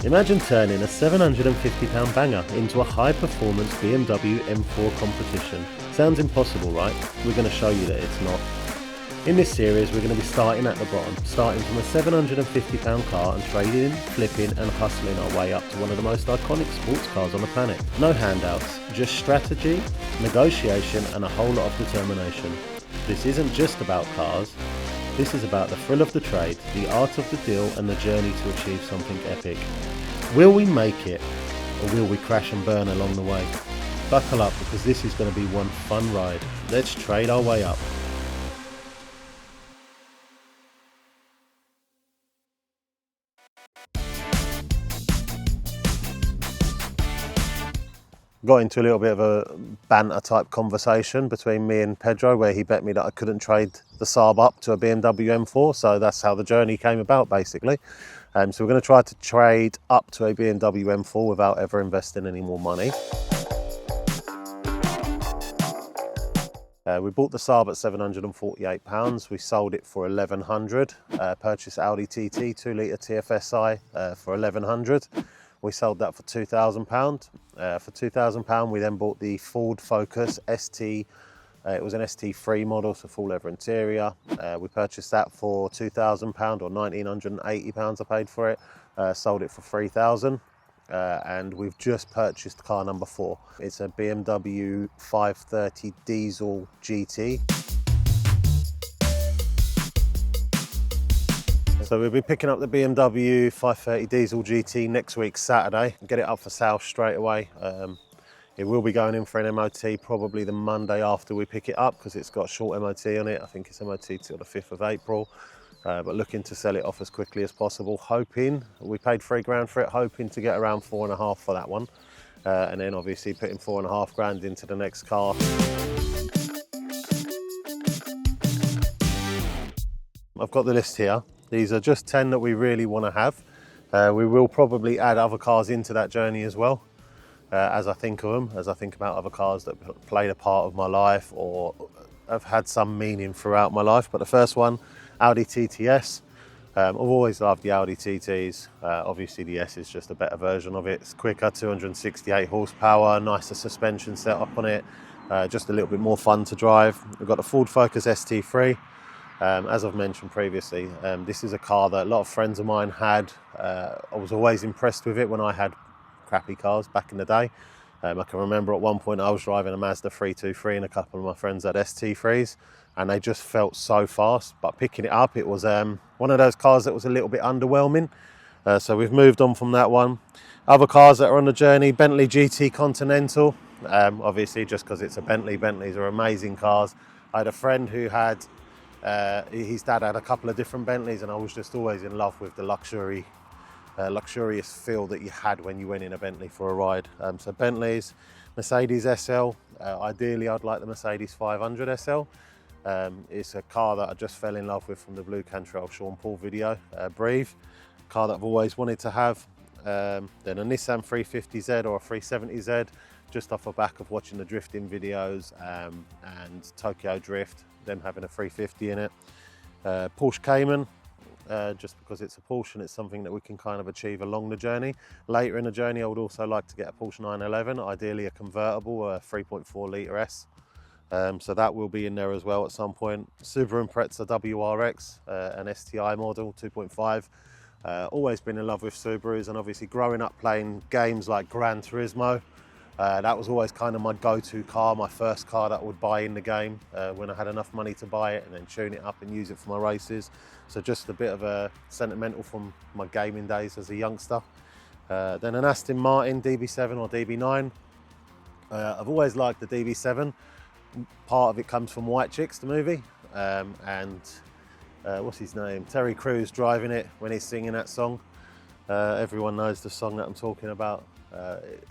Imagine turning a £750 banger into a high-performance BMW M4 Competition. Sounds impossible, right? We're going to show you that it's not. In this series, we're going to be starting at the bottom, starting from a £750 car and trading, flipping and hustling our way up to one of the most iconic sports cars on the planet. No handouts, just strategy, negotiation and a whole lot of determination. This isn't just about cars. This is about the thrill of the trade, the art of the deal and the journey to achieve something epic. Will we make it, or will we crash and burn along the way? Buckle up, because this is going to be one fun ride. Let's trade our way up. Got into a little bit of a banter type conversation between me and Pedro, where he bet me that I couldn't trade the Saab up to a BMW M4, so that's how the journey came about basically. So we're going to try to trade up to a BMW M4 without ever investing any more money. We bought the Saab at £748, we sold it for £1,100, purchased Audi TT 2-litre TFSI for £1,100. We sold that for £2,000. For £2,000 we then bought the Ford Focus ST, it was an ST3 model, so full leather interior. We purchased that for £2,000 or £1,980 I paid for it, sold it for £3,000. And we've just purchased car number 4. It's a BMW 530 diesel GT. So we'll be picking up the BMW 530 diesel GT next week Saturday, get it up for sale straight away. It will be going in for an MOT probably the Monday after we pick it up, because it's got short MOT on it. I think it's MOT till the 5th of April. But looking to sell it off as quickly as possible, hoping, we paid £3,000 for it, hoping to get around 4.5 for that one. And then obviously putting 4.5 grand into the next car. I've got the list here. These are just 10 that we really want to have. We will probably add other cars into that journey as well, as I think of them, as I think about other cars that played a part of my life or have had some meaning throughout my life. But the first one, Audi TTS. I've always loved the Audi TTs. Obviously the S is just a better version of it. It's quicker, 268 horsepower, nicer suspension setup on it, just a little bit more fun to drive. We've got the Ford Focus ST3. As I've mentioned previously, this is a car that a lot of friends of mine had. I was always impressed with it when I had crappy cars back in the day. I can remember at one point I was driving a Mazda 323 and a couple of my friends had ST3s, and they just felt so fast. But picking it up, it was one of those cars that was a little bit underwhelming. So we've moved on from that one. Other cars that are on the journey, Bentley GT Continental. Obviously just because it's a Bentley. Bentleys are amazing cars. I had a friend who had his dad had a couple of different Bentleys, and I was just always in love with the luxurious feel that you had when you went in a Bentley for a ride. So Bentleys, Mercedes SL, ideally I'd like the Mercedes 500 SL. It's a car that I just fell in love with from the Blue Cantrell Sean Paul video, Breathe, car that I've always wanted to have. Then a Nissan 350Z or a 370Z, just off the back of watching the drifting videos and Tokyo Drift, them having a 350 in it. Porsche Cayman, just because it's a Porsche and it's something that we can kind of achieve along the journey. Later in the journey I would also like to get a Porsche 911, ideally a convertible, a 3.4 litre S. So that will be in there as well at some point. Subaru Impreza WRX, an STI model 2.5. Always been in love with Subarus, and obviously growing up playing games like Gran Turismo, that was always kind of my go-to car, my first car that I would buy in the game when I had enough money to buy it, and then tune it up and use it for my races. So just a bit of a sentimental from my gaming days as a youngster. Then an Aston Martin DB7 or DB9. I've always liked the DB7. Part of it comes from White Chicks, the movie, and what's his name? Terry Crews driving it when he's singing that song. Everyone knows the song that I'm talking about.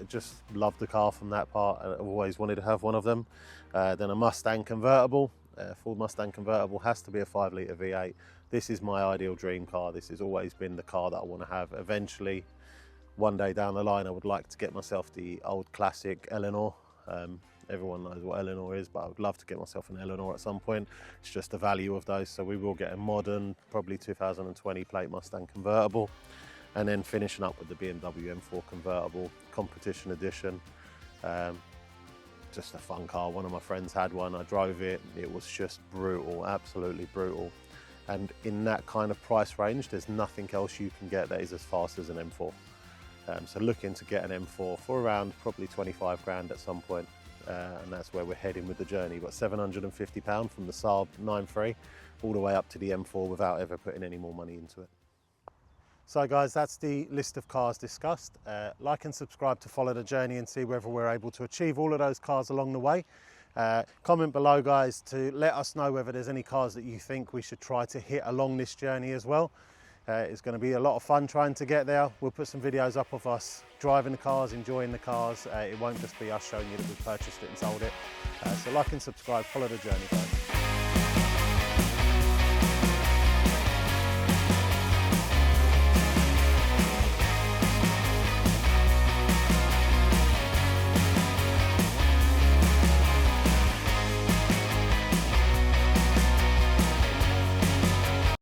Just loved the car from that part, and I've always wanted to have one of them. Then a Mustang convertible. Ford Mustang convertible has to be a 5 litre V8. This is my ideal dream car. This has always been the car that I want to have. Eventually, one day down the line, I would like to get myself the old classic Eleanor. Everyone knows what Eleanor is, but I would love to get myself an Eleanor at some point. It's just the value of those, so we will get a modern, probably 2020 plate Mustang convertible. and then finishing up with the BMW M4 Convertible Competition Edition. Just a fun car. One of my friends had one, I drove it, it was just brutal, absolutely brutal. And in that kind of price range, there's nothing else you can get that is as fast as an M4. So looking to get an M4 for around probably 25 grand at some point, and that's where we're heading with the journey. But £750 from the Saab 9.3 all the way up to the M4 without ever putting any more money into it. So guys, that's the list of cars discussed. Like and subscribe to follow the journey and see whether we're able to achieve all of those cars along the way. Comment below guys to let us know whether there's any cars that you think we should try to hit along this journey as well. It's going to be a lot of fun trying to get there. We'll put some videos up of us driving the cars, enjoying the cars. It won't just be us showing you that we've purchased it and sold it. So like and subscribe, follow the journey guys.